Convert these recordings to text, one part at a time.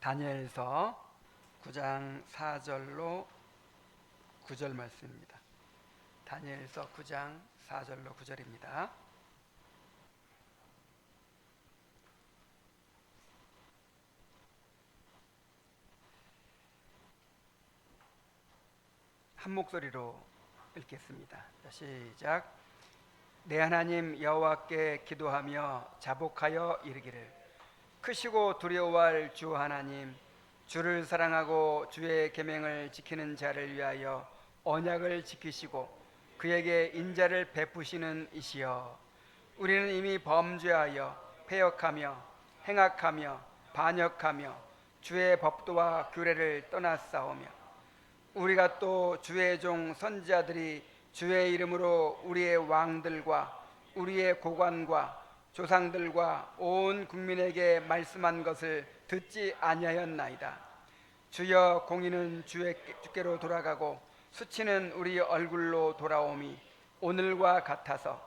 다니엘서 9장 4절로 9절 말씀입니다. 다니엘서 9장 4절로 9절입니다. 한 목소리로 읽겠습니다. 시작. 내 하나님 여호와께 기도하며 자복하여 이르기를, 크시고 두려워할 주 하나님, 주를 사랑하고 주의 계명을 지키는 자를 위하여 언약을 지키시고 그에게 인자를 베푸시는 이시여, 우리는 이미 범죄하여 패역하며 행악하며 반역하며 주의 법도와 규례를 떠났사오며, 우리가 또 주의 종 선지자들이 주의 이름으로 우리의 왕들과 우리의 고관과 조상들과 온 국민에게 말씀한 것을 듣지 아니하였나이다. 주여, 공의는 주께로 돌아가고 수치는 우리 얼굴로 돌아옴이 오늘과 같아서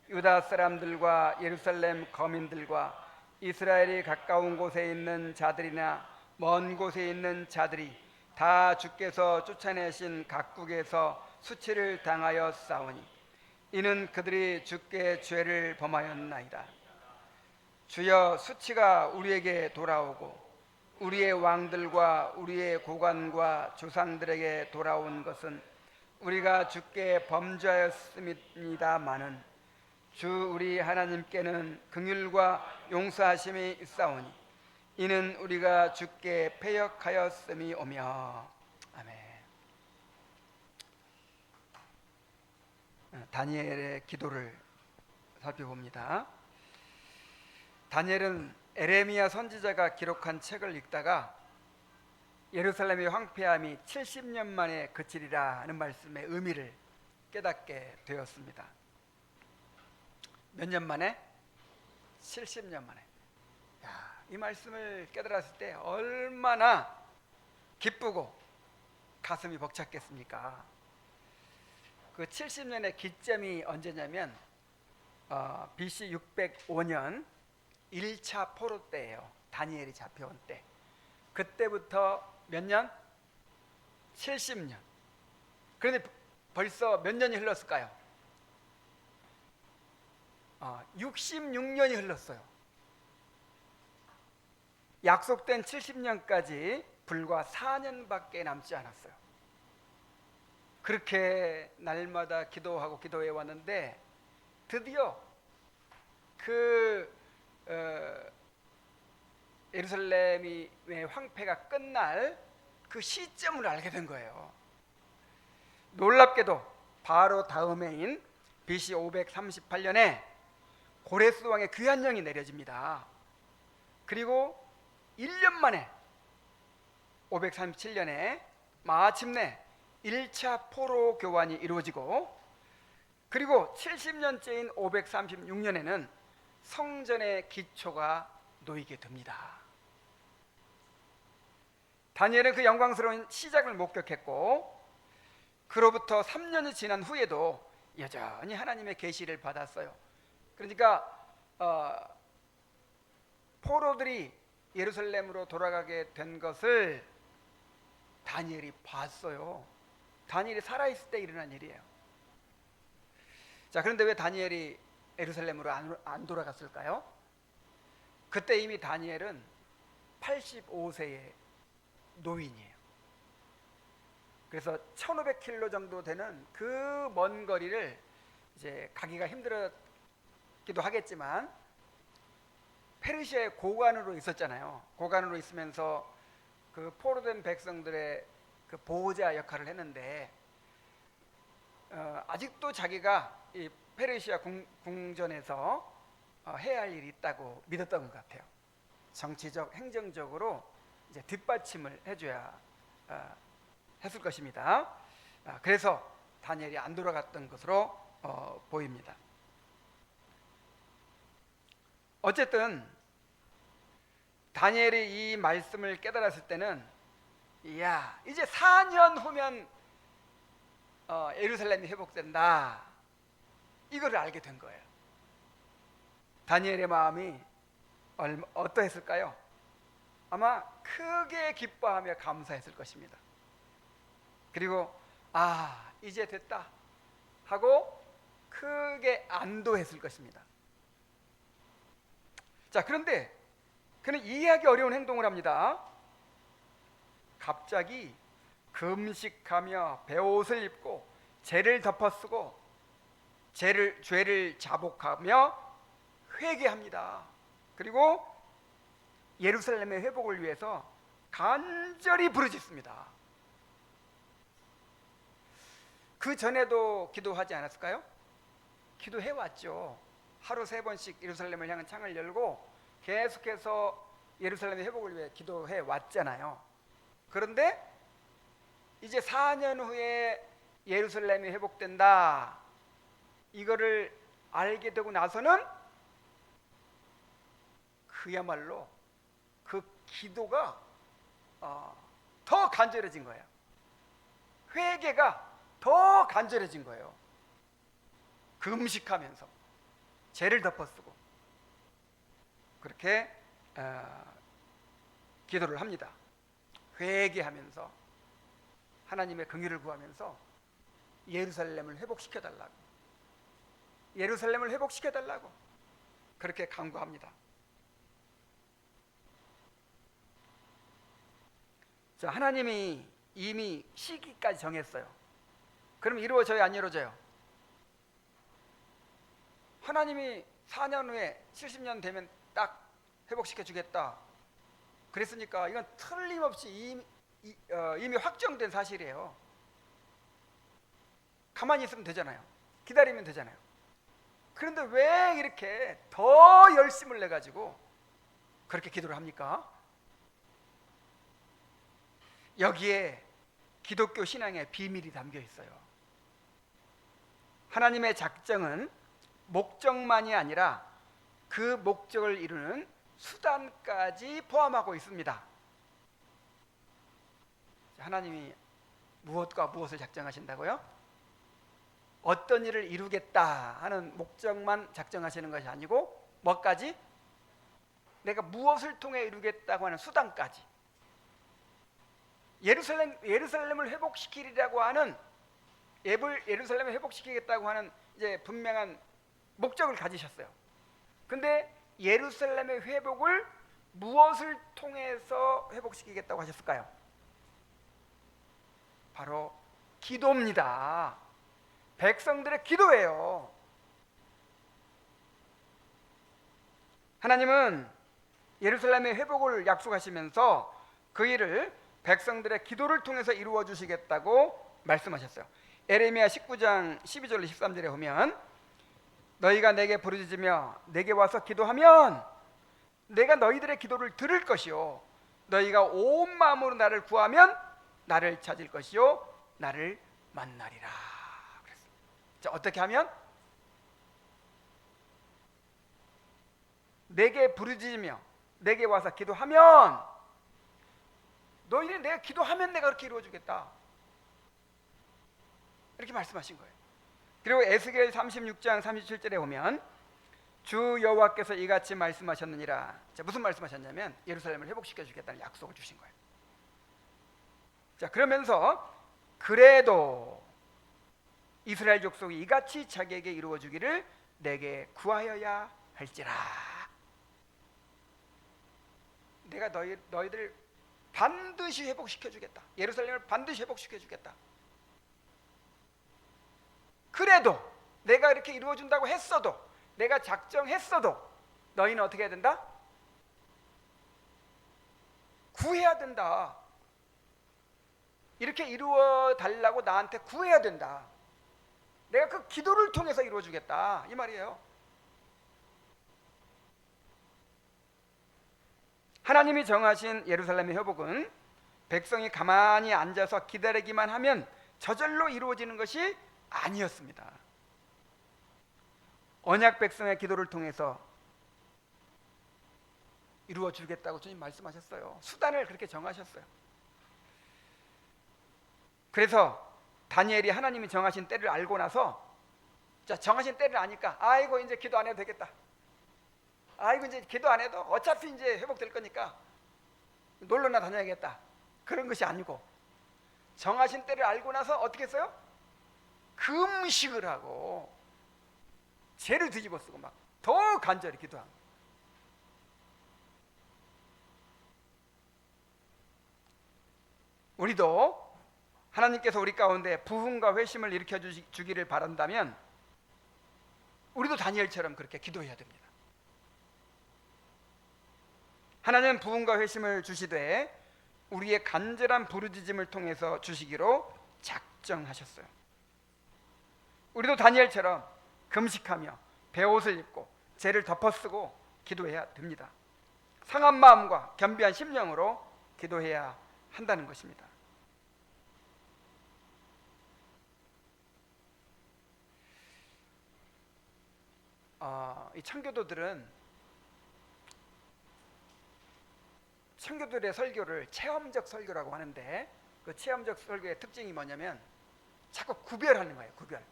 유다 사람들과 예루살렘 거민들과 이스라엘이 가까운 곳에 있는 자들이나 먼 곳에 있는 자들이 다 주께서 쫓아내신 각국에서 수치를 당하여 싸우니, 이는 그들이 주께 죄를 범하였나이다. 주여, 수치가 우리에게 돌아오고 우리의 왕들과 우리의 고관과 조상들에게 돌아온 것은 우리가 주께 범죄하였음이니다마는 주 우리 하나님께는 긍휼과 용서하심이 있사오니, 이는 우리가 주께 패역하였음이 오며. 아멘. 다니엘의 기도를 살펴봅니다. 다니엘은 에레미야 선지자가 기록한 책을 읽다가 예루살렘의 황폐함이 70년 만에 그치리라 하는 말씀의 의미를 깨닫게 되었습니다. 몇 년 만에? 70년 만에. 이 말씀을 깨달았을 때 얼마나 기쁘고 가슴이 벅찼겠습니까? 그 70년의 기점이 언제냐면 BC 605년 1차 포로 때예요. 다니엘이 잡혀온 때. 그때부터 몇 년? 70년. 그런데 벌써 몇 년이 흘렀을까요? 66년이 흘렀어요. 약속된 70년까지 불과 4년밖에 남지 않았어요. 그렇게 날마다 기도하고 기도해 왔는데 드디어 예루살렘의 황폐가 끝날 그 시점을 알게 된 거예요. 놀랍게도 바로 다음해인 BC 538년에 고레스 왕의 귀환령이 내려집니다. 그리고 1년 만에 537년에 마침내 1차 포로 교환이 이루어지고, 그리고 70년째인 536년에는 성전의 기초가 놓이게 됩니다. 다니엘은 그 영광스러운 시작을 목격했고, 그로부터 3년이 지난 후에도 여전히 하나님의 계시를 받았어요. 그러니까 포로들이 예루살렘으로 돌아가게 된 것을 다니엘이 봤어요. 다니엘이 살아있을 때 일어난 일이에요. 자, 그런데 왜 다니엘이 예루살렘으로 안 돌아갔을까요? 그때 이미 다니엘은 85세의 노인이에요. 그래서 1500km 정도 되는 그 먼 거리를 이제 가기가 힘들었기도 하겠지만, 페르시아의 고관으로 있었잖아요. 고관으로 있으면서 그 포로된 백성들의 그 보호자 역할을 했는데, 아직도 자기가 이 페르시아 궁전에서 해야 할 일이 있다고 믿었던 것 같아요. 정치적, 행정적으로 이제 뒷받침을 해줘야 했을 것입니다. 그래서 다니엘이 안 돌아갔던 것으로 보입니다. 어쨌든 다니엘이 이 말씀을 깨달았을 때는, 이야, 이제 4년 후면 예루살렘이 회복된다, 이거를 알게 된 거예요. 다니엘의 마음이 어떠했을까요? 아마 크게 기뻐하며 감사했을 것입니다. 그리고 이제 됐다 하고 크게 안도했을 것입니다. 자, 그런데 그는 이해하기 어려운 행동을 합니다. 갑자기 금식하며 베옷을 입고 죄를 덮어쓰고 죄를 자복하며 회개합니다. 그리고 예루살렘의 회복을 위해서 간절히 부르짖습니다. 그 전에도 기도하지 않았을까요? 기도해왔죠. 하루 3번씩 예루살렘을 향한 창을 열고 계속해서 예루살렘의 회복을 위해 기도해 왔잖아요. 그런데 이제 4년 후에 예루살렘이 회복된다, 이거를 알게 되고 나서는 그야말로 그 기도가 더 간절해진 거예요. 회개가 더 간절해진 거예요. 금식하면서 죄를 덮어쓰고 그렇게 기도를 합니다. 회개하면서 하나님의 긍휼을 구하면서 예루살렘을 회복시켜달라고, 예루살렘을 회복시켜달라고 그렇게 간구합니다. 자, 하나님이 이미 시기까지 정했어요. 그럼 이루어져요, 안 이루어져요? 하나님이 4년 후에 70년 되면 딱 회복시켜 주겠다 그랬으니까 이건 틀림없이 이미 확정된 사실이에요. 가만히 있으면 되잖아요. 기다리면 되잖아요. 그런데 왜 이렇게 더 열심을 내가지고 그렇게 기도를 합니까? 여기에 기독교 신앙의 비밀이 담겨 있어요. 하나님의 작정은 목적만이 아니라 그 목적을 이루는 수단까지 포함하고 있습니다. 하나님이 무엇과 무엇을 작정하신다고요? 어떤 일을 이루겠다 하는 목적만 작정하시는 것이 아니고 뭐까지? 내가 무엇을 통해 이루겠다고 하는 수단까지. 예루살렘을 회복시키리라고 하는, 예루살렘을 회복시키겠다고 하는 이제 분명한 목적을 가지셨어요. 근데 예루살렘의 회복을 무엇을 통해서 회복시키겠다고 하셨을까요? 바로 기도입니다. 백성들의 기도예요. 하나님은 예루살렘의 회복을 약속하시면서 그 일을 백성들의 기도를 통해서 이루어 주시겠다고 말씀하셨어요. 에레미야 19장 12절 13절에 보면 너희가 내게 부르짖으며 내게 와서 기도하면 내가 너희들의 기도를 들을 것이요 너희가 온 마음으로 나를 구하면 나를 찾을 것이요 나를 만나리라. 그랬어요. 자, 어떻게 하면? 내게 부르짖으며 내게 와서 기도하면, 너희는 내가 기도하면 내가 그렇게 이루어주겠다, 이렇게 말씀하신 거예요. 그리고 에스겔 36장 37절에 보면 주 여호와께서 이같이 말씀하셨느니라. 자, 무슨 말씀하셨냐면 예루살렘을 회복시켜 주겠다는 약속을 주신 거예요. 자, 그러면서 그래도 이스라엘 족속이 이같이 자기에게 이루어 주기를 내게 구하여야 할지라. 내가 너희들 반드시 회복시켜 주겠다. 예루살렘을 반드시 회복시켜 주겠다. 그래도 내가 이렇게 이루어 준다고 했어도, 내가 작정했어도 너희는 어떻게 해야 된다? 구해야 된다. 이렇게 이루어 달라고 나한테 구해야 된다. 내가 그 기도를 통해서 이루어 주겠다, 이 말이에요. 하나님이 정하신 예루살렘의 회복은 백성이 가만히 앉아서 기다리기만 하면 저절로 이루어지는 것이 아니었습니다. 언약 백성의 기도를 통해서 이루어 주겠다고 주님 말씀하셨어요. 수단을 그렇게 정하셨어요. 그래서 다니엘이 하나님이 정하신 때를 알고 나서, 자, 정하신 때를 아니까 아이고 이제 기도 안 해도 되겠다, 아이고 이제 기도 안 해도 어차피 이제 회복될 거니까 놀러나 다녀야겠다, 그런 것이 아니고 정하신 때를 알고 나서 어떻게 했어요? 금식을 하고 죄를 뒤집어 쓰고 막 더 간절히 기도한 거예요. 우리도 하나님께서 우리 가운데 부흥과 회심을 일으켜 주기를 바란다면 우리도 다니엘처럼 그렇게 기도해야 됩니다. 하나님은 부흥과 회심을 주시되 우리의 간절한 부르짖음을 통해서 주시기로 작정하셨어요. 우리도 다니엘처럼 금식하며 베옷을 입고 죄를 덮어쓰고 기도해야 됩니다. 상한 마음과 겸비한 심령으로 기도해야 한다는 것입니다. 이 청교도들의 설교를 체험적 설교라고 하는데, 그 체험적 설교의 특징이 뭐냐면 자꾸 구별하는 거예요. 구별.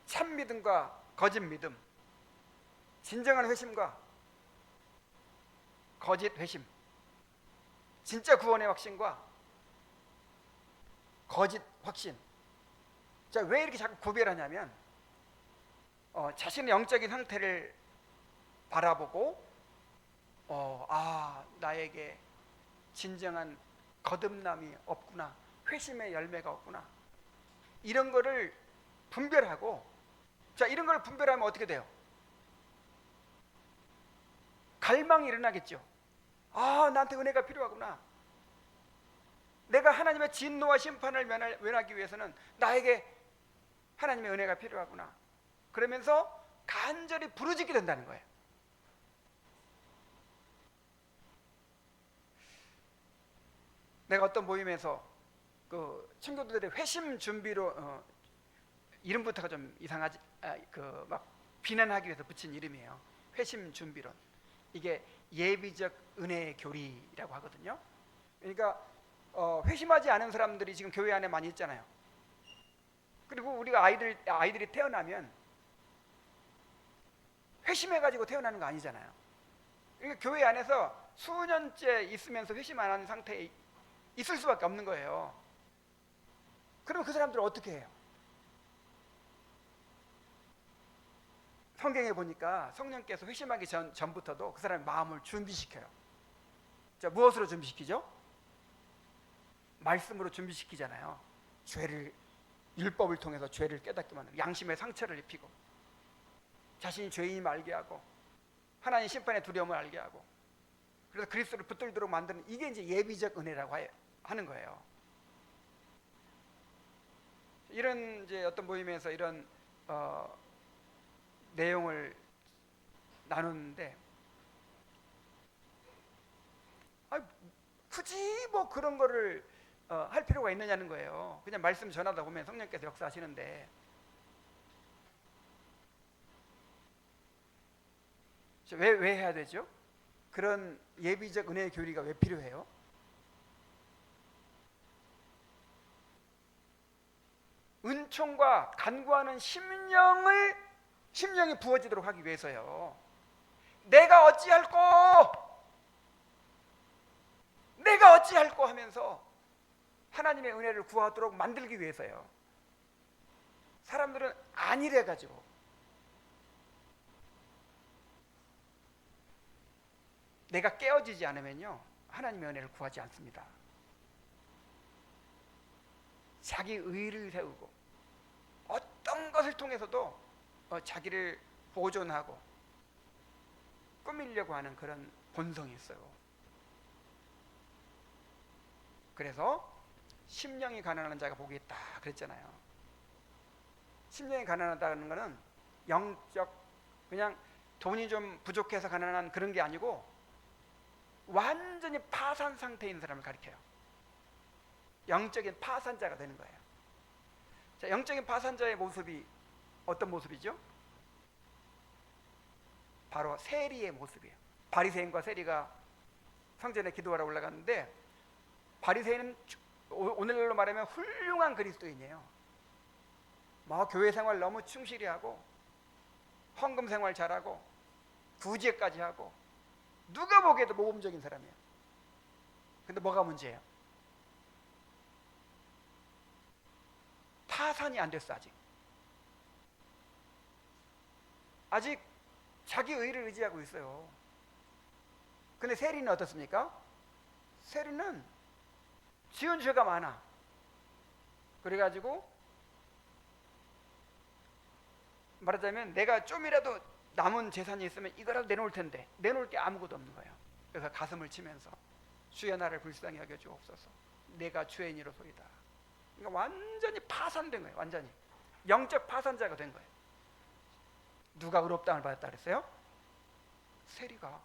참 믿음과 거짓 믿음, 진정한 회심과 거짓 회심, 진짜 구원의 확신과 거짓 확신. 자, 왜 이렇게 자꾸 구별하냐면 자신의 영적인 상태를 바라보고 나에게 진정한 거듭남이 없구나, 회심의 열매가 없구나, 이런 거를 분별하고, 자, 이런 걸 분별하면 어떻게 돼요? 갈망이 일어나겠죠. 나한테 은혜가 필요하구나, 내가 하나님의 진노와 심판을 면하기 위해서는 나에게 하나님의 은혜가 필요하구나, 그러면서 간절히 부르짖게 된다는 거예요. 내가 어떤 모임에서 그 친구들의 회심 준비로 이름부터가 좀 이상하지, 막 비난하기 위해서 붙인 이름이에요. 회심 준비론. 이게 예비적 은혜의 교리라고 하거든요. 그러니까 회심하지 않은 사람들이 지금 교회 안에 많이 있잖아요. 그리고 우리가 아이들이 태어나면 회심해가지고 태어나는 거 아니잖아요. 그러니까 교회 안에서 수년째 있으면서 회심 안 하는 상태에 있을 수밖에 없는 거예요. 그럼 그 사람들은 어떻게 해요? 성경에 보니까 성령께서 회심하기 전부터도 그 사람의 마음을 준비시켜요. 자, 무엇으로 준비시키죠? 말씀으로 준비시키잖아요. 율법을 통해서 죄를 깨닫게 만들고, 양심의 상처를 입히고, 자신이 죄인임을 알게 하고, 하나님 심판의 두려움을 알게 하고, 그래서 그리스도를 붙들도록 만드는, 이게 이제 예비적 은혜라고 하는 거예요. 이런 이제 어떤 모임에서 이런 내용을 나누는데, 굳이 뭐 그런 거를 할 필요가 있느냐는 거예요. 그냥 말씀 전하다 보면 성령께서 역사하시는데, 왜 해야 되죠? 그런 예비적 은혜의 교리가 왜 필요해요? 은총과 간구하는 심령이 부어지도록 하기 위해서요. 내가 어찌할꼬 하면서 하나님의 은혜를 구하도록 만들기 위해서요. 사람들은 안일해 가지고 내가 깨어지지 않으면요, 하나님의 은혜를 구하지 않습니다. 자기 의를 세우고 어떤 것을 통해서도 자기를 보존하고 꾸미려고 하는 그런 본성이 있어요. 그래서 심령이 가난한 자가 복이 있다 그랬잖아요. 심령이 가난하다는 것은 영적, 그냥 돈이 좀 부족해서 가난한 그런 게 아니고 완전히 파산 상태인 사람을 가리켜요. 영적인 파산자가 되는 거예요. 자, 영적인 파산자의 모습이 어떤 모습이죠? 바로 세리의 모습이에요. 바리새인과 세리가 성전에 기도하러 올라갔는데, 바리새인은 오늘날로 말하면 훌륭한 그리스도인이에요. 교회 생활 너무 충실히 하고 헌금 생활 잘하고 구제까지 하고 누가 보기에도 모범적인 사람이에요. 근데 뭐가 문제예요? 파산이 안 됐어. 아직 자기 의를 의지하고 있어요. 근데 세리는 어떻습니까? 세리는 지은 죄가 많아. 그래가지고 말하자면 내가 좀이라도 남은 재산이 있으면 이거라도 내놓을 텐데 내놓을 게 아무것도 없는 거예요. 그래서 가슴을 치면서 주여 나를 불쌍히 여겨 주옵소서. 내가 죄인이로소이다. 그러니까 완전히 파산된 거예요. 완전히 영적 파산자가 된 거예요. 누가 의롭다함을 받았다 그랬어요? 세리가.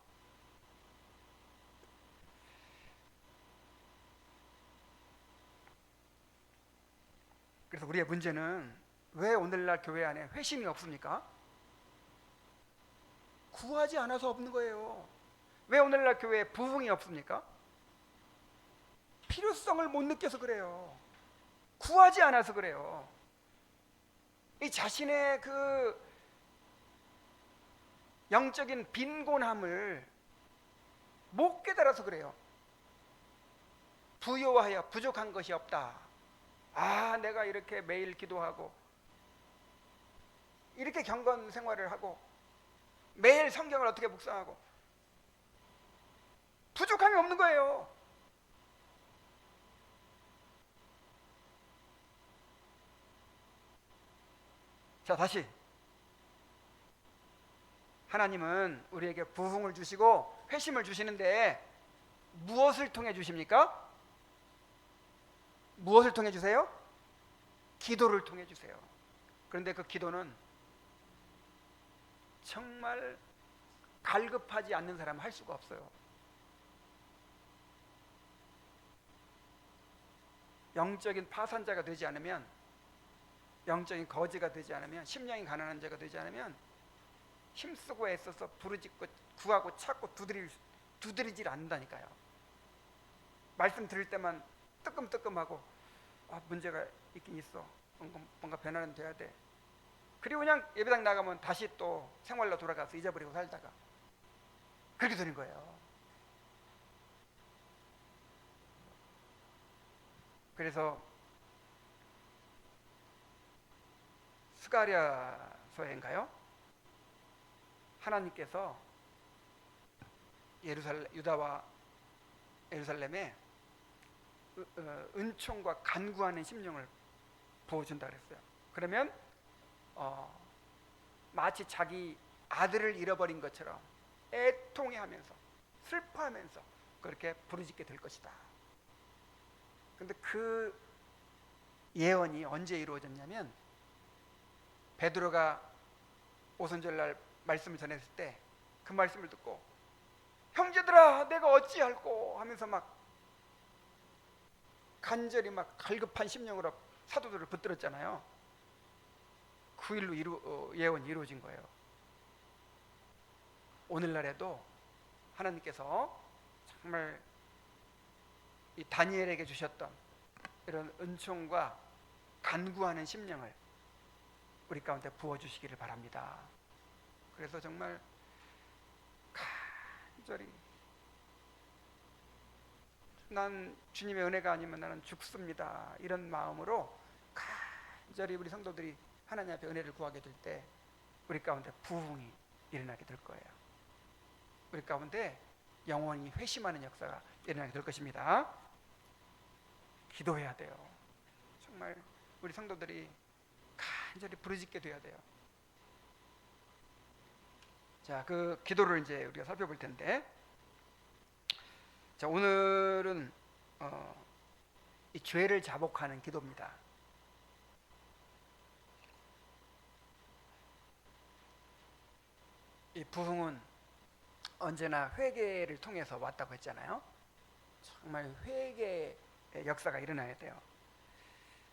그래서 우리의 문제는 왜 오늘날 교회 안에 회심이 없습니까? 구하지 않아서 없는 거예요. 왜 오늘날 교회에 부흥이 없습니까? 필요성을 못 느껴서 그래요. 구하지 않아서 그래요. 이 자신의 그 영적인 빈곤함을 못 깨달아서 그래요. 부요하여 부족한 것이 없다. 아, 내가 이렇게 매일 기도하고 이렇게 경건 생활을 하고 매일 성경을 어떻게 묵상하고 부족함이 없는 거예요. 자, 다시 하나님은 우리에게 부흥을 주시고 회심을 주시는데 무엇을 통해 주십니까? 무엇을 통해 주세요? 기도를 통해 주세요. 그런데 그 기도는 정말 갈급하지 않는 사람은 할 수가 없어요. 영적인 파산자가 되지 않으면, 영적인 거지가 되지 않으면, 심령이 가난한 자가 되지 않으면 힘쓰고 애써서 부르짖고 구하고 찾고 두드리질 않는다니까요. 말씀 들을 때만 뜨끔뜨끔하고 문제가 있긴 있어. 뭔가 변화는 돼야 돼. 그리고 그냥 예배당 나가면 다시 또 생활로 돌아가서 잊어버리고 살다가 그렇게 되는 거예요. 그래서 스가랴서인가요? 하나님께서 유다와 예루살렘에 은총과 간구하는 심령을 부어준다 그랬어요. 그러면 마치 자기 아들을 잃어버린 것처럼 애통해하면서 슬퍼하면서 그렇게 부르짖게 될 것이다. 그런데 그 예언이 언제 이루어졌냐면 베드로가 오순절날 말씀을 전했을 때 그 말씀을 듣고 형제들아 내가 어찌할꼬 하면서 막 간절히 막 갈급한 심령으로 사도들을 붙들었잖아요. 그 일로 예언이 이루어진 거예요. 오늘날에도 하나님께서 정말 이 다니엘에게 주셨던 이런 은총과 간구하는 심령을 우리 가운데 부어주시기를 바랍니다. 그래서 정말 간절히 난 주님의 은혜가 아니면 나는 죽습니다. 이런 마음으로 간절히 우리 성도들이 하나님 앞에 은혜를 구하게 될 때 우리 가운데 부흥이 일어나게 될 거예요. 우리 가운데 영원히 회심하는 역사가 일어나게 될 것입니다. 기도해야 돼요. 정말 우리 성도들이 간절히 부르짖게 돼야 돼요. 자, 그 기도를 이제 우리가 살펴볼 텐데, 자, 오늘은 이 죄를 자복하는 기도입니다. 이 부흥은 언제나 회개를 통해서 왔다고 했잖아요. 정말 회개의 역사가 일어나야 돼요.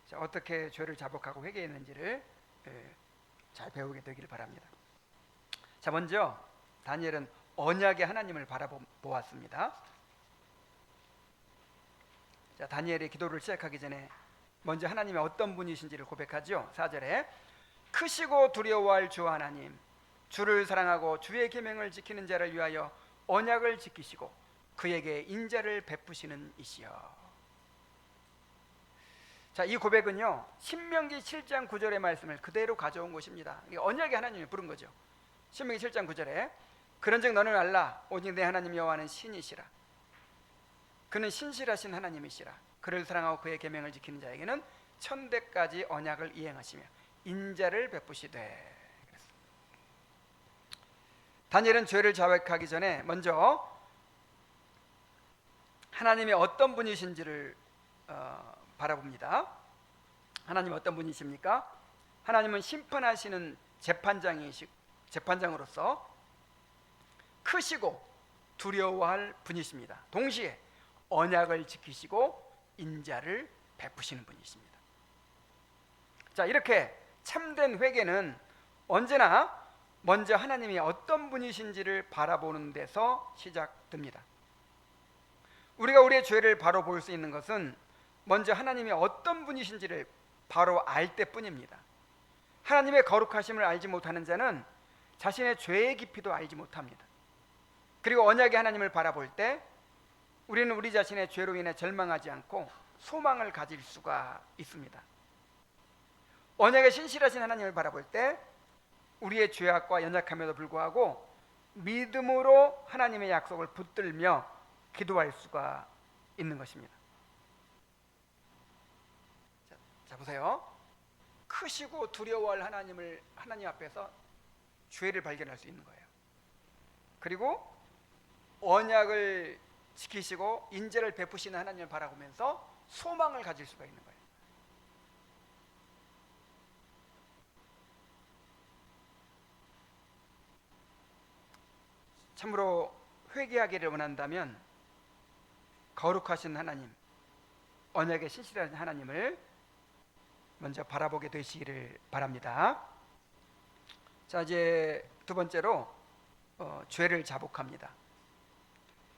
자, 어떻게 죄를 자복하고 회개했는지를 잘 배우게 되기를 바랍니다. 자, 먼저 다니엘은 언약의 하나님을 바라보았습니다. 자, 다니엘의 기도를 시작하기 전에 먼저 하나님이 어떤 분이신지를 고백하죠. 4절에 크시고 두려워할 주 하나님, 주를 사랑하고 주의 계명을 지키는 자를 위하여 언약을 지키시고 그에게 인자를 베푸시는 이시여. 자, 이 고백은요 신명기 7장 9절의 말씀을 그대로 가져온 것입니다. 언약의 하나님이 부른 거죠. 신명기 7장 9절에 그런즉 너는 알라 오직 내 하나님 여호와는 신이시라. 그는 신실하신 하나님이시라. 그를 사랑하고 그의 계명을 지키는 자에게는 천대까지 언약을 이행하시며 인자를 베푸시되. 다니엘은 죄를 자백하기 전에 먼저 하나님이 어떤 분이신지를 바라봅니다. 하나님 어떤 분이십니까? 하나님은 심판하시는 재판장으로서 크시고 두려워할 분이십니다. 동시에 언약을 지키시고 인자를 베푸시는 분이십니다. 자, 이렇게 참된 회개는 언제나 먼저 하나님이 어떤 분이신지를 바라보는 데서 시작됩니다. 우리가 우리의 죄를 바로 볼 수 있는 것은 먼저 하나님이 어떤 분이신지를 바로 알 때뿐입니다. 하나님의 거룩하심을 알지 못하는 자는 자신의 죄의 깊이도 알지 못합니다. 그리고 언약의 하나님을 바라볼 때 우리는 우리 자신의 죄로 인해 절망하지 않고 소망을 가질 수가 있습니다. 언약의 신실하신 하나님을 바라볼 때 우리의 죄악과 연약함에도 불구하고 믿음으로 하나님의 약속을 붙들며 기도할 수가 있는 것입니다. 자, 보세요. 크시고 두려워할 하나님 앞에서 죄를 발견할 수 있는 거예요. 그리고 언약을 지키시고 인자를 베푸시는 하나님을 바라보면서 소망을 가질 수가 있는 거예요. 참으로 회개하기를 원한다면 거룩하신 하나님, 언약의 신실한 하나님을 먼저 바라보게 되시기를 바랍니다. 자, 이제 두 번째로 죄를 자복합니다.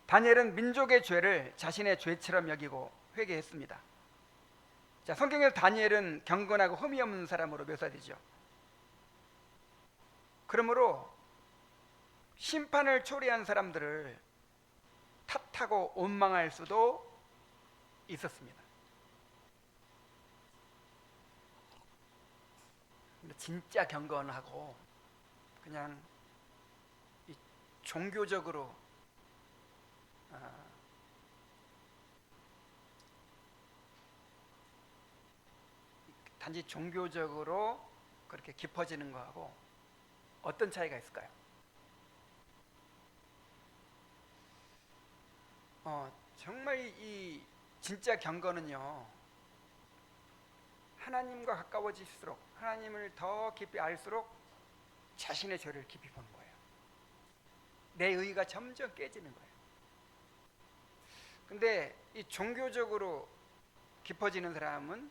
다니엘은 민족의 죄를 자신의 죄처럼 여기고 회개했습니다. 자, 성경에서 다니엘은 경건하고 흠이 없는 사람으로 묘사되죠. 그러므로 심판을 초래한 사람들을 탓하고 원망할 수도 있었습니다. 진짜 경건하고 그냥 종교적으로 단지 종교적으로 그렇게 깊어지는 거하고 어떤 차이가 있을까요? 정말 이 진짜 경건은요, 하나님과 가까워질수록 하나님을 더 깊이 알수록 자신의 죄를 깊이 보는 거예요. 내 의가 점점 깨지는 거예요. 근데 이 종교적으로 깊어지는 사람은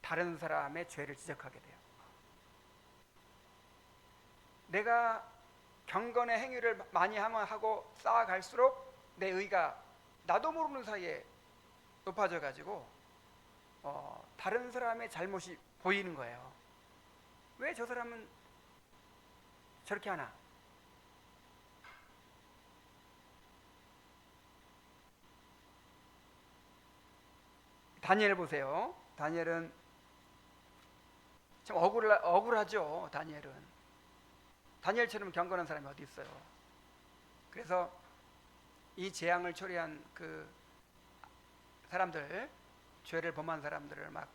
다른 사람의 죄를 지적하게 돼요. 내가 경건의 행위를 많이 하고 쌓아갈수록 내 의가 나도 모르는 사이에 높아져 가지고 다른 사람의 잘못이 보이는 거예요. 왜 저 사람은 저렇게 하나? 다니엘 보세요. 다니엘은 좀 억울하죠. 다니엘처럼 경건한 사람이 어디 있어요? 그래서 이 재앙을 초래한 그 사람들, 죄를 범한 사람들을 막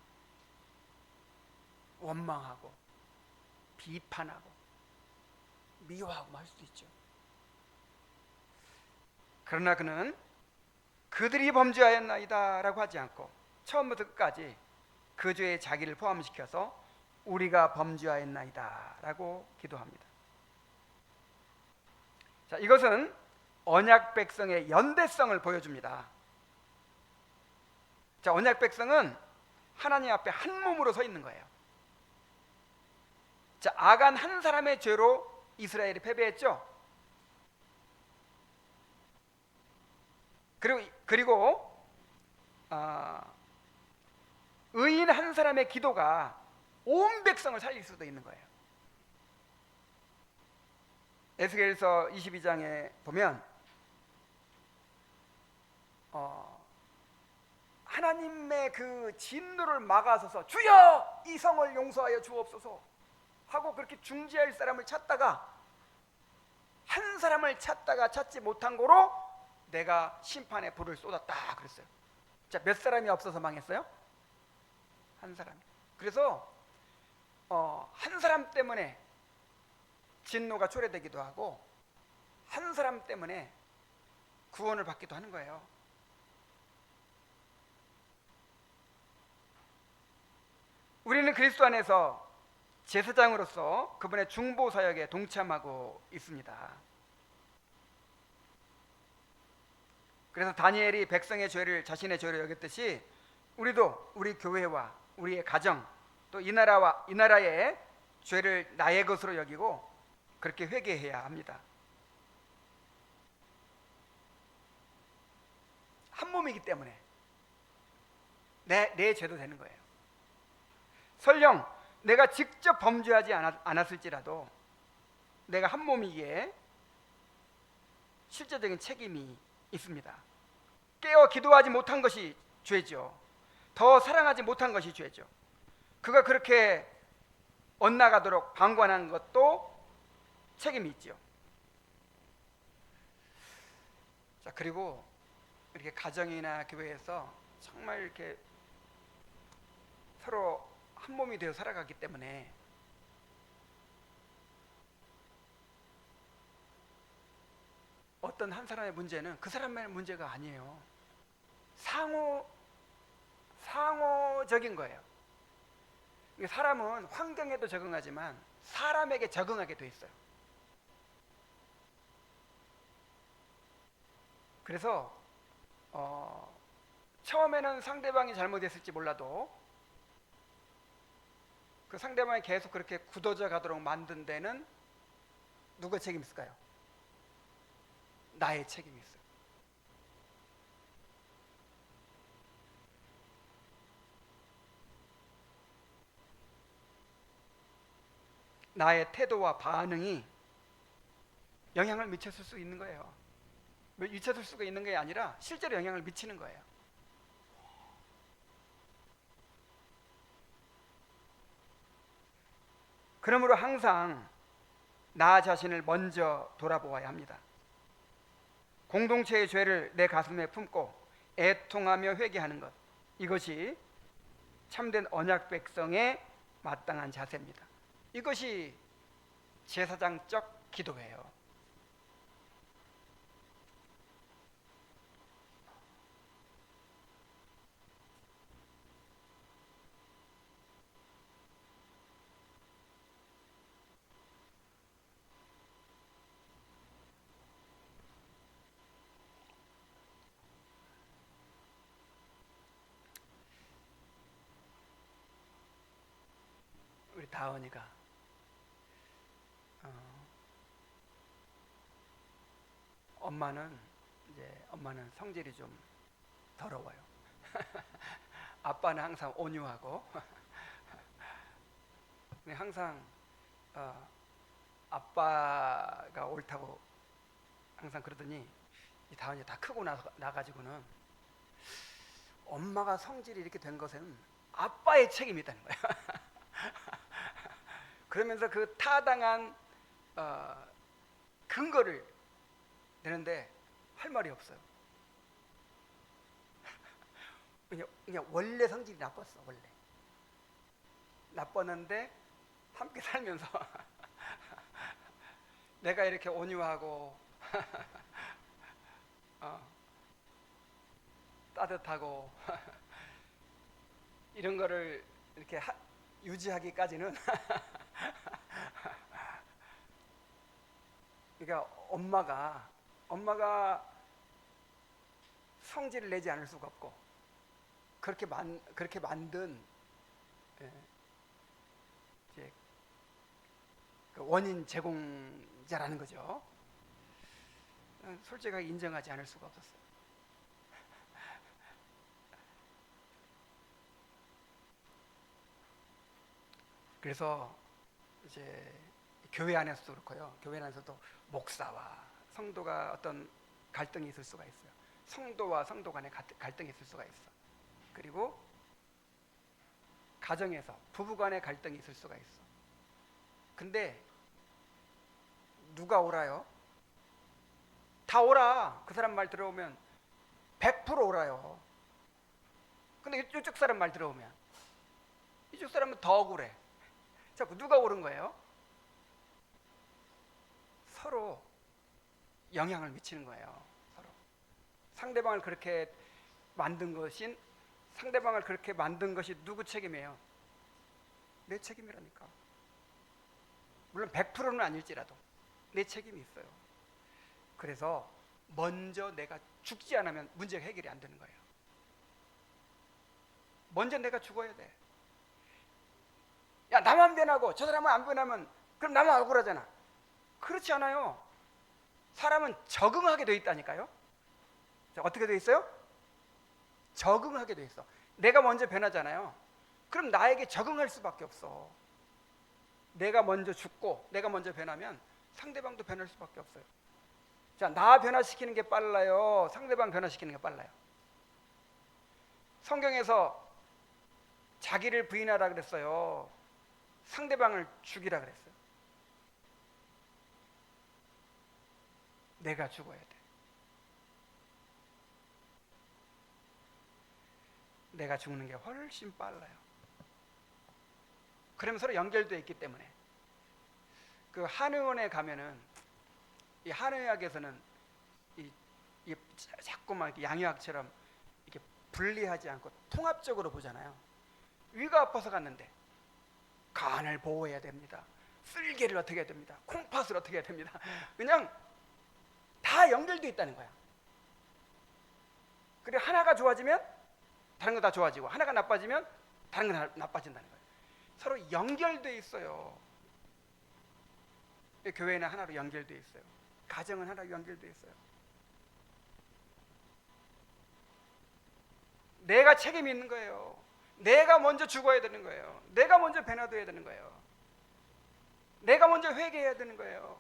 원망하고 비판하고 미워하고 할 수도 있죠. 그러나 그는 그들이 범죄하였나이다 라고 하지 않고 처음부터 끝까지 그 죄에 자기를 포함시켜서 우리가 범죄하였나이다 라고 기도합니다. 자, 이것은 언약 백성의 연대성을 보여줍니다. 자, 언약 백성은 하나님 앞에 한 몸으로 서 있는 거예요. 자, 아간 한 사람의 죄로 이스라엘이 패배했죠. 그리고 의인 한 사람의 기도가 온 백성을 살릴 수도 있는 거예요. 에스겔서 22장에 보면 하나님의 그 진노를 막아서서 주여 이 성을 용서하여 주옵소서 하고 그렇게 중지할 사람을 찾다가 한 사람을 찾다가 찾지 못한 거로 내가 심판의 불을 쏟았다 그랬어요. 자, 몇 사람이 없어서 망했어요? 한 사람. 그래서 한 사람 때문에 진노가 초래되기도 하고 한 사람 때문에 구원을 받기도 하는 거예요. 우리는 그리스도 안에서 제사장으로서 그분의 중보 사역에 동참하고 있습니다. 그래서 다니엘이 백성의 죄를 자신의 죄로 여겼듯이 우리도 우리 교회와 우리의 가정 또 이 나라의 죄를 나의 것으로 여기고 그렇게 회개해야 합니다. 한 몸이기 때문에 내 죄도 되는 거예요. 설령 내가 직접 범죄하지 않았을지라도 내가 한 몸이기에 실제적인 책임이 있습니다. 깨어 기도하지 못한 것이 죄죠. 더 사랑하지 못한 것이 죄죠. 그가 그렇게 엇나가도록 방관한 것도 책임이 있죠. 자, 그리고 이렇게 가정이나 교회에서 정말 이렇게 서로 한 몸이 되어 살아가기 때문에 어떤 한 사람의 문제는 그 사람의 문제가 아니에요. 상호적인 거예요. 사람은 환경에도 적응하지만 사람에게 적응하게 돼 있어요. 그래서 처음에는 상대방이 잘못했을지 몰라도 그 상대방이 계속 그렇게 굳어져 가도록 만든 데는 누가 책임 있을까요? 나의 책임이 있어요. 나의 태도와 반응이 영향을 미쳤을 수 있는 거예요. 미쳤을 수가 있는 게 아니라 실제로 영향을 미치는 거예요. 그러므로 항상 나 자신을 먼저 돌아보아야 합니다. 공동체의 죄를 내 가슴에 품고 애통하며 회개하는 것, 이것이 참된 언약 백성의 마땅한 자세입니다. 이것이 제사장적 기도예요. 우리 다원이가 엄마는 성질이 좀 더러워요. 아빠는 항상 온유하고 항상 아빠가 옳다고 항상 그러더니 이 다원이 다 크고 나가지고는 엄마가 성질이 이렇게 된 것은 아빠의 책임이 있다는 거예요. 그러면서 그 타당한 근거를 내는데 할 말이 없어요. 그냥 원래 성질이 나빴어. 원래 나빴는데 함께 살면서 내가 이렇게 온유하고 따뜻하고 이런 거를 이렇게 유지하기까지는 그러니까 엄마가 성질을 내지 않을 수가 없고 그렇게 만든 이제 그 원인 제공자라는 거죠. 솔직하게 인정하지 않을 수가 없었어요. 그래서 이제 교회 안에서도 그렇고요. 교회 안에서도 목사와 성도가 어떤 갈등이 있을 수가 있어요. 성도와 성도 간의 갈등이 있을 수가 있어. 그리고 가정에서 부부 간의 갈등이 있을 수가 있어. 근데 누가 오라요? 다 오라. 그 사람 말 들어오면 100% 오라요. 근데 이쪽 사람 말 들어오면 이쪽 사람은 더 억울해. 자꾸 누가 옳은 거예요? 서로 영향을 미치는 거예요. 서로. 상대방을 그렇게 만든 것이 누구 책임이에요? 내 책임이라니까. 물론 100%는 아닐지라도 내 책임이 있어요. 그래서 먼저 내가 죽지 않으면 문제가 해결이 안 되는 거예요. 먼저 내가 죽어야 돼. 야, 나만 변하고 저 사람은 안 변하면 그럼 나만 억울하잖아. 그렇지 않아요. 사람은 적응하게 돼 있다니까요. 자, 어떻게 돼 있어요? 적응하게 돼 있어. 내가 먼저 변하잖아요. 그럼 나에게 적응할 수밖에 없어. 내가 먼저 죽고 내가 먼저 변하면 상대방도 변할 수밖에 없어요. 자, 나 변화시키는 게 빨라요? 상대방 변화시키는 게 빨라요? 성경에서 자기를 부인하라 그랬어요? 상대방을 죽이라 그랬어요? 내가 죽어야 돼. 내가 죽는 게 훨씬 빨라요. 그러면 서로 연결되어 있기 때문에 그 한의원에 가면은 이 한의학에서는 이 자꾸만 이렇게 양의학처럼 이렇게 분리하지 않고 통합적으로 보잖아요. 위가 아파서 갔는데 간을 보호해야 됩니다. 쓸개를 어떻게 해야 됩니다. 콩팥을 어떻게 해야 됩니다. 그냥 다 연결되어 있다는 거야. 그리고 하나가 좋아지면 다른 거 다 좋아지고 하나가 나빠지면 다른 거 나빠진다는 거예요. 서로 연결되어 있어요. 교회는 하나로 연결되어 있어요. 가정은 하나로 연결되어 있어요. 내가 책임이 있는 거예요. 내가 먼저 죽어야 되는 거예요. 내가 먼저 변화돼야 되는 거예요. 내가 먼저 회개해야 되는 거예요.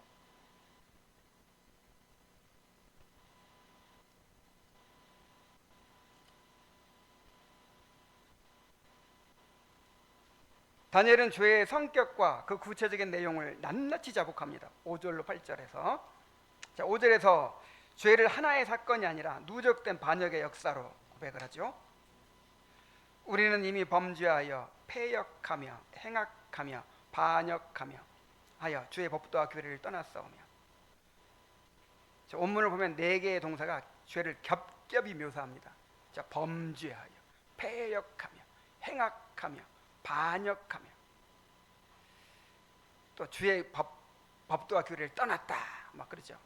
다니엘은 죄의 성격과 그 구체적인 내용을 낱낱이 자복합니다. 5절로 8절에서. 자, 5절에서 죄를 하나의 사건이 아니라 누적된 반역의 역사로 고백을 하죠. 우리는 이미 범죄하여 패역하며 행악하며 반역하며 하여 주의 법도와 규례를 떠났사오며. 자, 원문을 보면 4개의 동사가 죄를 겹겹이 묘사합니다. 자, 범죄하여 패역하며 행악하며 반역하며 또 주의 법도와 규례를 떠났다 막 그러죠.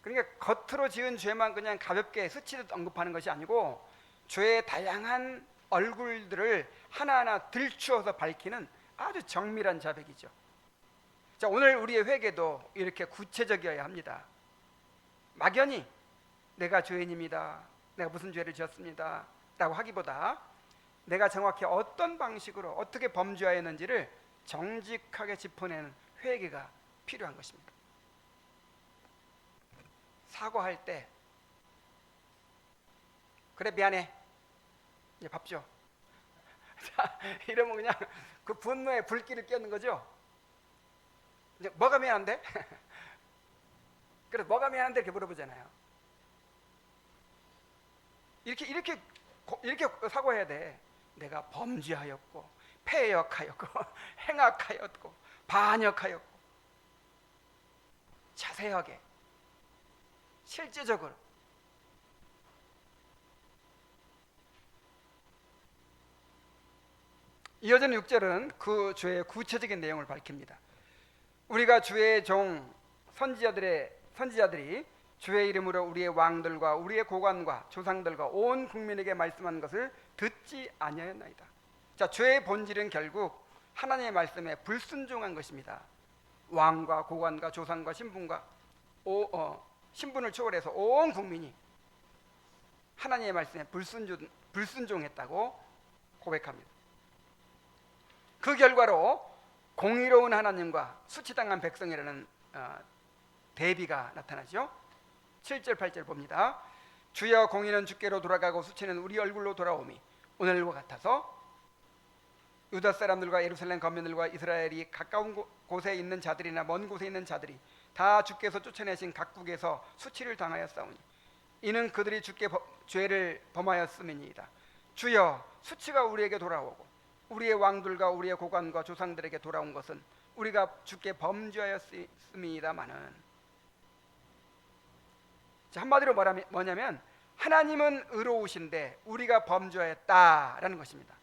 그러니까 겉으로 지은 죄만 그냥 가볍게 스치듯 언급하는 것이 아니고 죄의 다양한 얼굴들을 하나하나 들추어서 밝히는 아주 정밀한 자백이죠. 자, 오늘 우리의 회개도 이렇게 구체적이어야 합니다. 막연히 내가 죄인입니다, 내가 무슨 죄를 지었습니다 라고 하기보다 내가 정확히 어떤 방식으로 어떻게 범죄하였는지를 정직하게 짚어내는 회개가 필요한 것입니다. 사과할 때 그래 미안해 이제 밥 줘. 자, 이러면 그냥 그 분노에 불길을 뀌는 거죠. 이제 뭐가 미안한데? 그래서 뭐가 미안한데 이렇게 물어보잖아요. 이렇게 사과해야 돼. 내가 범죄하였고 패역하였고 행악하였고 반역하였고 자세하게 실제적으로. 이어지는 6절은 그 죄의 구체적인 내용을 밝힙니다. 우리가 주의 종 선지자들이 주의 이름으로 우리의 왕들과 우리의 고관과 조상들과 온 국민에게 말씀한 것을 듣지 아니하였나이다. 자, 죄의 본질은 결국 하나님의 말씀에 불순종한 것입니다. 왕과 고관과 조상과 신분을 초월해서 온 국민이 하나님의 말씀에 불순종했다고 고백합니다. 그 결과로 공의로운 하나님과 수치당한 백성이라는 대비가 나타나죠. 7절 8절 봅니다. 주여 공의는 주께로 돌아가고 수치는 우리 얼굴로 돌아오미 오늘과 같아서 유다 사람들과 예루살렘 거민들과 이스라엘이 가까운 곳에 있는 자들이나 먼 곳에 있는 자들이 다 주께서 쫓아내신 각국에서 수치를 당하였사오니 이는 그들이 주께 죄를 범하였음이니이다. 주여 수치가 우리에게 돌아오고 우리의 왕들과 우리의 고관과 조상들에게 돌아온 것은 우리가 주께 범죄하였음이다마는, 한마디로 뭐냐면 하나님은 의로우신데 우리가 범죄했다라는 것입니다.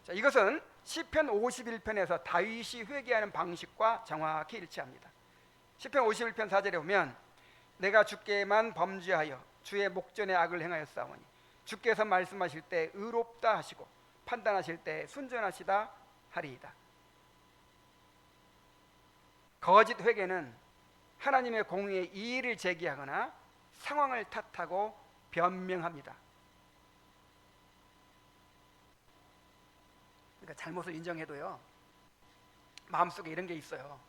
자, 이것은 시편 51편에서 다윗이 회개하는 방식과 정확히 일치합니다. 시편 51편 4절에 보면 내가 주께만 범죄하여 주의 목전에 악을 행하였사오니 주께서 말씀하실 때 의롭다 하시고 판단하실 때 순전하시다 하리이다. 거짓 회개는 하나님의 공의에 이의를 제기하거나 상황을 탓하고 변명합니다. 그러니까 잘못을 인정해도요, 마음속에 이런 게 있어요.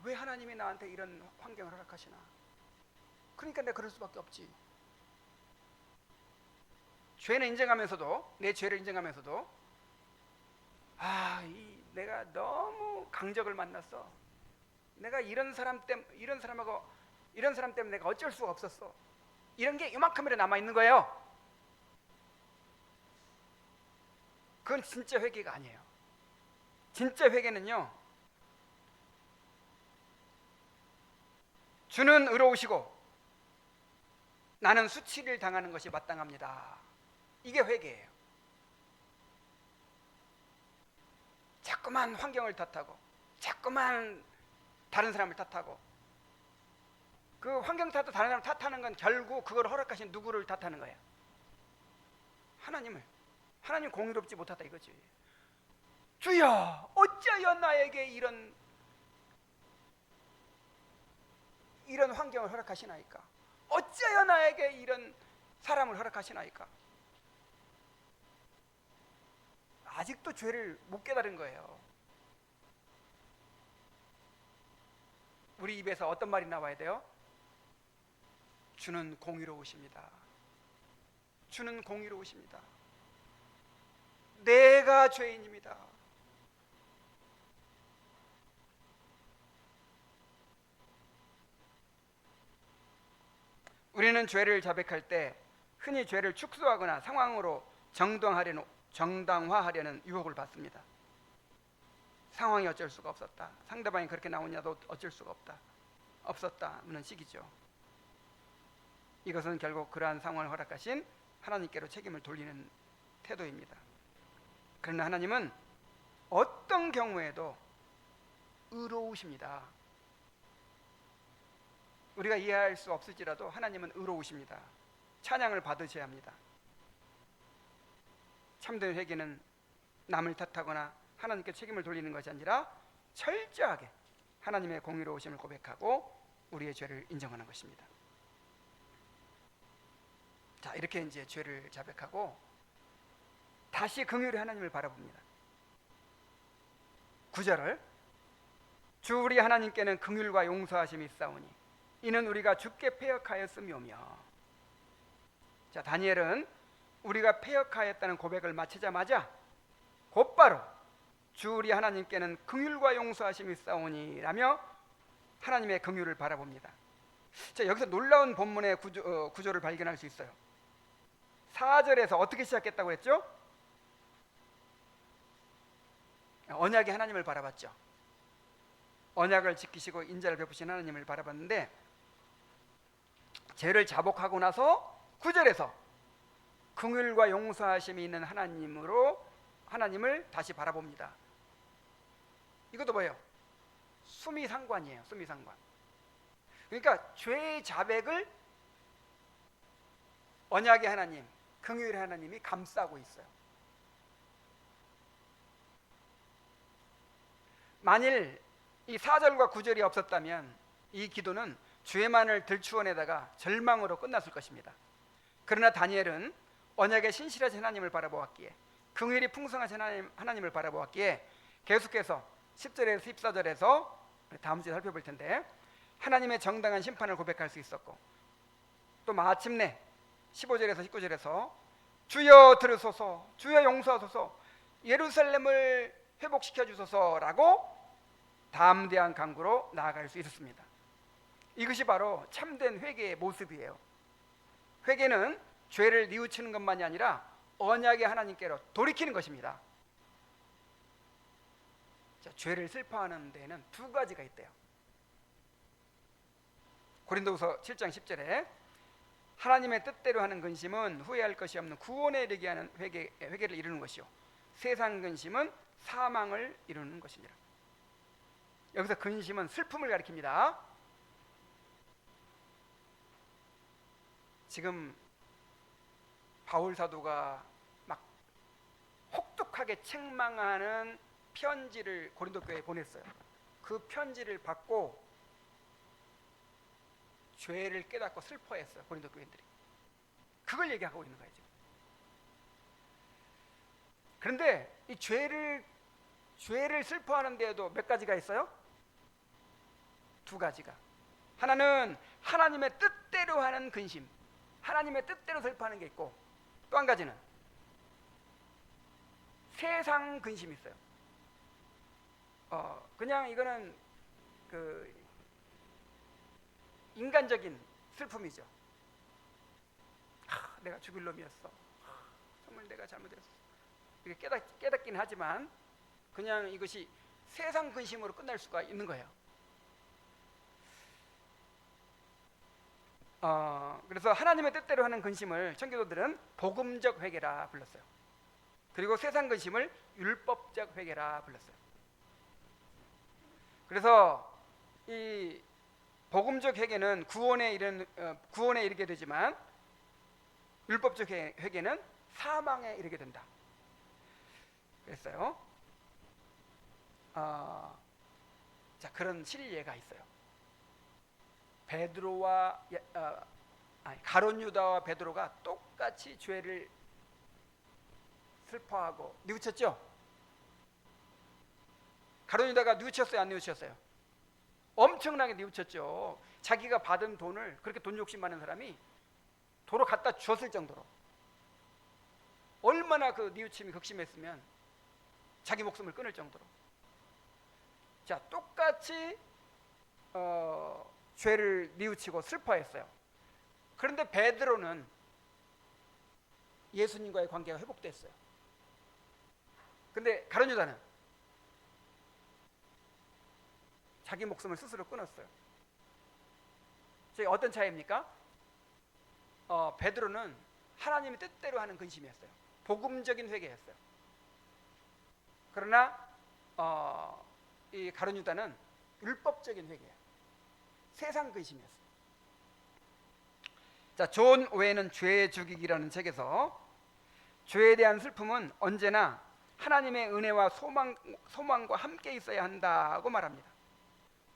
왜 하나님이 나한테 이런 환경을 허락하시나? 그러니까 내가 그럴 수밖에 없지. 죄는 인정하면서도, 내 죄를 인정하면서도 내가 너무 강적을 만났어. 내가 이런 사람 때문에 내가 어쩔 수가 없었어. 이런 게 이만큼이나 남아 있는 거예요. 그건 진짜 회개가 아니에요. 진짜 회개는요, 주는 의로우시고 나는 수치를 당하는 것이 마땅합니다. 이게 회개예요. 자꾸만 환경을 탓하고 자꾸만 다른 사람을 탓하고, 그 환경 탓도 다른 사람 탓하는 건 결국 그걸 허락하신 누구를 탓하는 거예요? 하나님을. 하나님 공의롭지 못하다 이거지. 주여 어찌하여 나에게 이런 환경을 허락하시나이까? 어찌하여 나에게 이런 사람을 허락하시나이까? 아직도 죄를 못 깨달은 거예요. 우리 입에서 어떤 말이 나와야 돼요? 주는 공의로우십니다. 주는 공의로우십니다. 내가 죄인입니다. 우리는 죄를 자백할 때 흔히 죄를 축소하거나 상황으로 정당화하려는 유혹을 받습니다. 상황이 어쩔 수가 없었다. 상대방이 그렇게 나오냐도 어쩔 수가 없었다는 식이죠. 이것은 결국 그러한 상황을 허락하신 하나님께로 책임을 돌리는 태도입니다. 그러나 하나님은 어떤 경우에도 의로우십니다. 우리가 이해할 수 없을지라도 하나님은 의로우십니다. 찬양을 받으셔야 합니다. 참된 회개는 남을 탓하거나 하나님께 책임을 돌리는 것이 아니라 철저하게 하나님의 공의로우심을 고백하고 우리의 죄를 인정하는 것입니다. 자, 이렇게 이제 죄를 자백하고 다시 긍휼히 하나님을 바라봅니다. 9절을 주 우리 하나님께는 긍휼과 용서하심이 있사오니 이는 우리가 주께 패역하였음이오며. 자, 다니엘은 우리가 패역하였다는 고백을 마치자마자 곧바로 주 우리 하나님께는 긍휼과 용서하심이 있사오니 라며 하나님의 긍휼을 바라봅니다. 자, 여기서 놀라운 본문의 구조를 발견할 수 있어요. 4절에서 어떻게 시작했다고 했죠? 언약의 하나님을 바라봤죠. 언약을 지키시고 인자를 베푸신 하나님을 바라봤는데, 죄를 자복하고 나서 9절에서 긍휼과 용서하심이 있는 하나님을 다시 바라봅니다. 이것도 뭐예요? 수미상관이에요. 수미상관. 그러니까 죄의 자백을 언약의 하나님, 긍휼의 하나님이 감싸고 있어요. 만일 이 4절과 9절이 없었다면 이 기도는 죄만을 들추어내다가 절망으로 끝났을 것입니다. 그러나 다니엘은 언약의 신실하신 하나님을 바라보았기에, 긍휼이 풍성하신 하나님을 바라보았기에 계속해서 10절에서 14절에서 다음 주에 살펴볼 텐데, 하나님의 정당한 심판을 고백할 수 있었고, 또 마침내 15절에서 19절에서 주여 들으소서, 주여 용서하소서, 예루살렘을 회복시켜 주소서라고 담대한 간구로 나아갈 수 있었습니다. 이것이 바로 참된 회개의 모습이에요. 회개는 죄를 뉘우치는 것만이 아니라 언약의 하나님께로 돌이키는 것입니다. 자, 죄를 슬퍼하는 데에는 두 가지가 있대요. 고린도후서 7장 10절에 하나님의 뜻대로 하는 근심은 후회할 것이 없는 구원에 이르게 하는 회개를 이루는 것이요, 세상 근심은 사망을 이루는 것이니라. 여기서 근심은 슬픔을 가리킵니다. 지금 바울 사도가 막 혹독하게 책망하는 편지를 고린도 교회에 보냈어요. 그 편지를 받고 죄를 깨닫고 슬퍼했어요, 고린도 교인들이. 그걸 얘기하고 있는 거예요, 지금. 그런데 이 죄를 슬퍼하는 데에도 몇 가지가 있어요? 두 가지가. 하나는 하나님의 뜻대로 하는 근심, 하나님의 뜻대로 슬퍼하는 게 있고, 또 한 가지는 세상 근심이 있어요. 그냥 이거는 그 인간적인 슬픔이죠. 내가 죽을 놈이었어. 정말 내가 잘못했어. 이게 깨닫긴 하지만 그냥 이것이 세상 근심으로 끝날 수가 있는 거예요. 그래서 하나님의 뜻대로 하는 근심을 청교도들은 복음적 회개라 불렀어요. 그리고 세상 근심을 율법적 회개라 불렀어요. 그래서 이 복음적 회개는 구원에 이르게 되지만, 율법적 회개는 사망에 이르게 된다 그랬어요. 자, 그런 실례가 있어요. 가룟 유다와 베드로가 똑같이 죄를 슬퍼하고 뉘우쳤죠. 가룟 유다가 뉘우쳤어요, 안 뉘우쳤어요? 엄청나게 뉘우쳤죠. 자기가 받은 돈을, 그렇게 돈 욕심 많은 사람이 도로 갖다 줬을 정도로. 얼마나 그 뉘우침이 극심했으면 자기 목숨을 끊을 정도로. 자, 똑같이 죄를 뉘우치고 슬퍼했어요. 그런데 베드로는 예수님과의 관계가 회복됐어요. 근데 가룟 유다는 자기 목숨을 스스로 끊었어요. 어떤 차이입니까? 베드로는 하나님의 뜻대로 하는 근심이었어요. 복음적인 회개였어요. 그러나 이 가룟 유다는 율법적인 회개예요. 세상 근심이었어요. 자, 존 오웬은 죄의 죽이기라는 책에서 죄에 대한 슬픔은 언제나 하나님의 은혜와 소망과 함께 있어야 한다고 말합니다.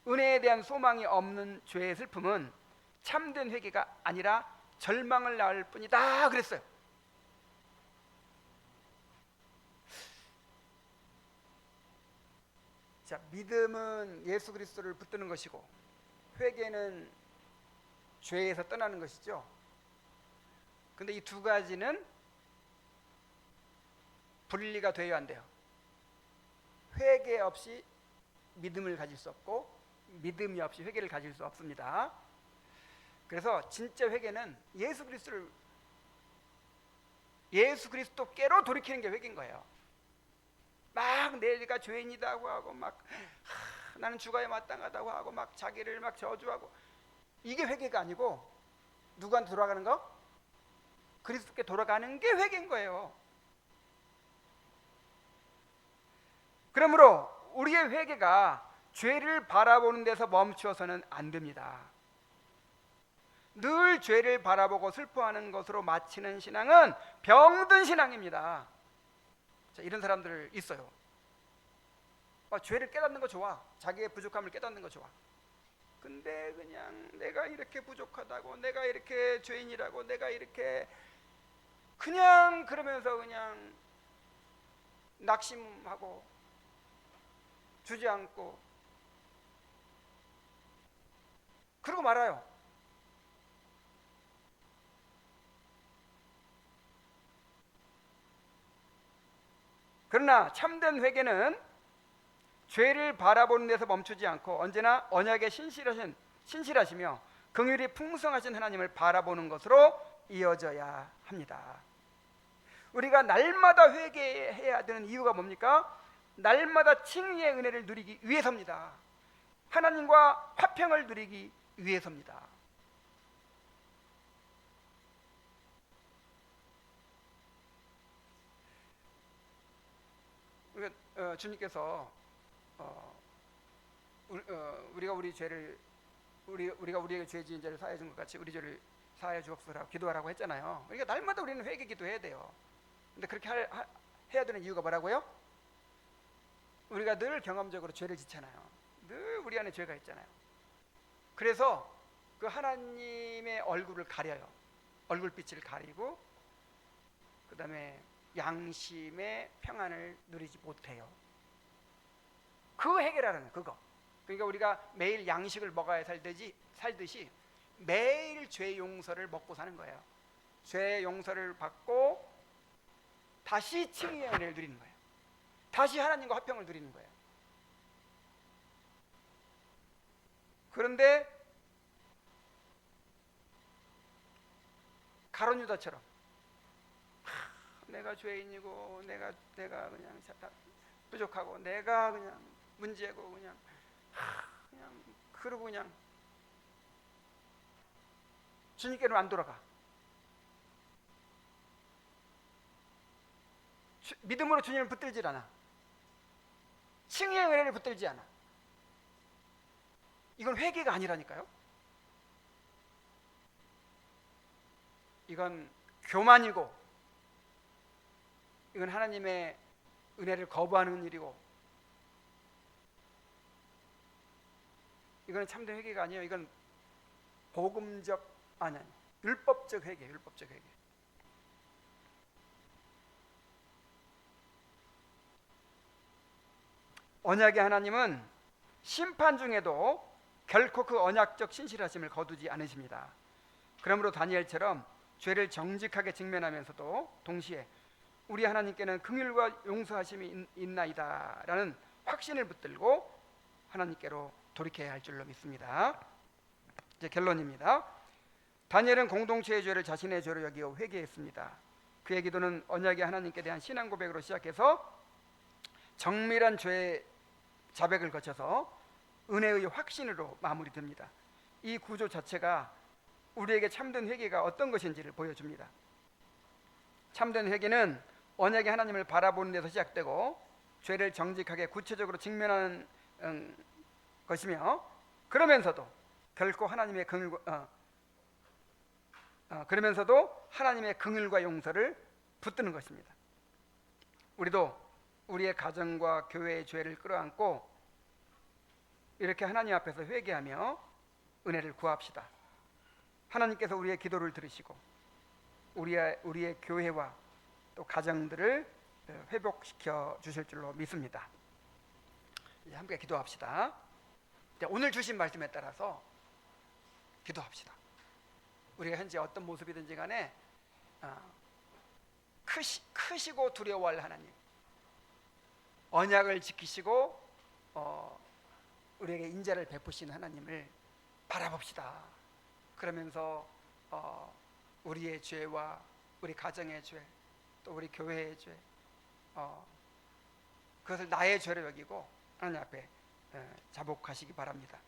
은혜에 대한 소망이 없는 죄의 슬픔은 참된 회개가 아니라 절망을 낳을 뿐이다 그랬어요. 자, 믿음은 예수 그리스도를 붙드는 것이고, 회개는 죄에서 떠나는 것이죠. 근데 이 두 가지는 분리가 되어야 안 돼요. 회개 없이 믿음을 가질 수 없고, 믿음이 없이 회개를 가질 수 없습니다. 그래서 진짜 회개는 예수 그리스도께로 돌이키는 게 회개인 거예요. 막 내가 죄인이라고 하고, 막 나는 죽어야 마땅하다고 하고, 막 자기를 막 저주하고, 이게 회개가 아니고 누구한테 돌아가는 거? 그리스도께 돌아가는 게 회개인 거예요. 그러므로 우리의 회개가 죄를 바라보는 데서 멈추어서는 안 됩니다. 늘 죄를 바라보고 슬퍼하는 것으로 마치는 신앙은 병든 신앙입니다. 자, 이런 사람들 있어요. 죄를 깨닫는 거 좋아. 자기의 부족함을 깨닫는 거 좋아. 근데 그냥 내가 이렇게 부족하다고, 내가 이렇게 죄인이라고, 내가 이렇게 그냥 그러면서 그냥 낙심하고 주지 않고 그러고 말아요. 그러나 참된 회개는 죄를 바라보는 데서 멈추지 않고 언제나 언약에 신실하시며 긍휼이 풍성하신 하나님을 바라보는 것으로 이어져야 합니다. 우리가 날마다 회개해야 되는 이유가 뭡니까? 날마다 칭의의 은혜를 누리기 위해서입니다. 하나님과 화평을 누리기 위해서입니다. 주님께서 우리가 우리 죄를 우리가 우리에게 죄 지은 죄를 사하여 준 것 같이 우리 죄를 사하여 주옵소서 기도하라고 했잖아요. 그러니까 날마다 우리는 회개 기도해야 돼요. 근데 그렇게 해야 되는 이유가 뭐라고요? 우리가 늘 경험적으로 죄를 짓잖아요. 늘 우리 안에 죄가 있잖아요. 그래서 그 하나님의 얼굴을 가려요. 얼굴빛을 가리고 그 다음에 양심의 평안을 누리지 못해요. 그 해결하는 그거. 그러니까 우리가 매일 양식을 먹어야 살듯이 매일 죄 용서를 먹고 사는 거예요. 죄 용서를 받고 다시 칭의의 은혜를 누리는 거예요. 다시 하나님과 화평을 누리는 거예요. 그런데 가룟 유다처럼 내가 죄인이고 내가 그냥 부족하고 내가 그냥 문제고 그냥 그러고 그냥 주님께로 안 돌아가. 믿음으로 주님을 붙들질 않아. 칭의의 은혜를 붙들지 않아. 이건 회개가 아니라니까요. 이건 교만이고 이건 하나님의 은혜를 거부하는 일이고 이건 참된 회개가 아니에요. 이건 복음적 아니 율법적 회개, 율법적 회개. 언약의 하나님은 심판 중에도 결코 그 언약적 신실하심을 거두지 않으십니다. 그러므로 다니엘처럼 죄를 정직하게 직면하면서도 동시에 우리 하나님께는 긍휼과 용서하심이 있나이다라는 확신을 붙들고 하나님께로 돌이켜야 할 줄로 믿습니다. 이제 결론입니다. 다니엘은 공동체의 죄를 자신의 죄로 여기어 회개했습니다. 그의 기도는 언약의 하나님께 대한 신앙 고백으로 시작해서 정밀한 죄 자백을 거쳐서 은혜의 확신으로 마무리됩니다. 이 구조 자체가 우리에게 참된 회개가 어떤 것인지를 보여줍니다. 참된 회개는 언약의 하나님을 바라보는 데서 시작되고 죄를 정직하게 구체적으로 직면하는 것이며 그러면서도 결코 하나님의 긍휼과 용서를 붙드는 것입니다. 우리도 우리의 가정과 교회의 죄를 끌어안고 이렇게 하나님 앞에서 회개하며 은혜를 구합시다. 하나님께서 우리의 기도를 들으시고 우리의 교회와 또 가정들을 회복시켜 주실 줄로 믿습니다. 이제 함께 기도합시다. 오늘 주신 말씀에 따라서 기도합시다. 우리가 현재 어떤 모습이든지 간에 크시고 두려워할 하나님, 언약을 지키시고 우리에게 인자를 베푸신 하나님을 바라봅시다. 그러면서 우리의 죄와 우리 가정의 죄, 또 우리 교회의 죄, 그것을 나의 죄로 여기고 하나님 앞에 자복하시기 바랍니다.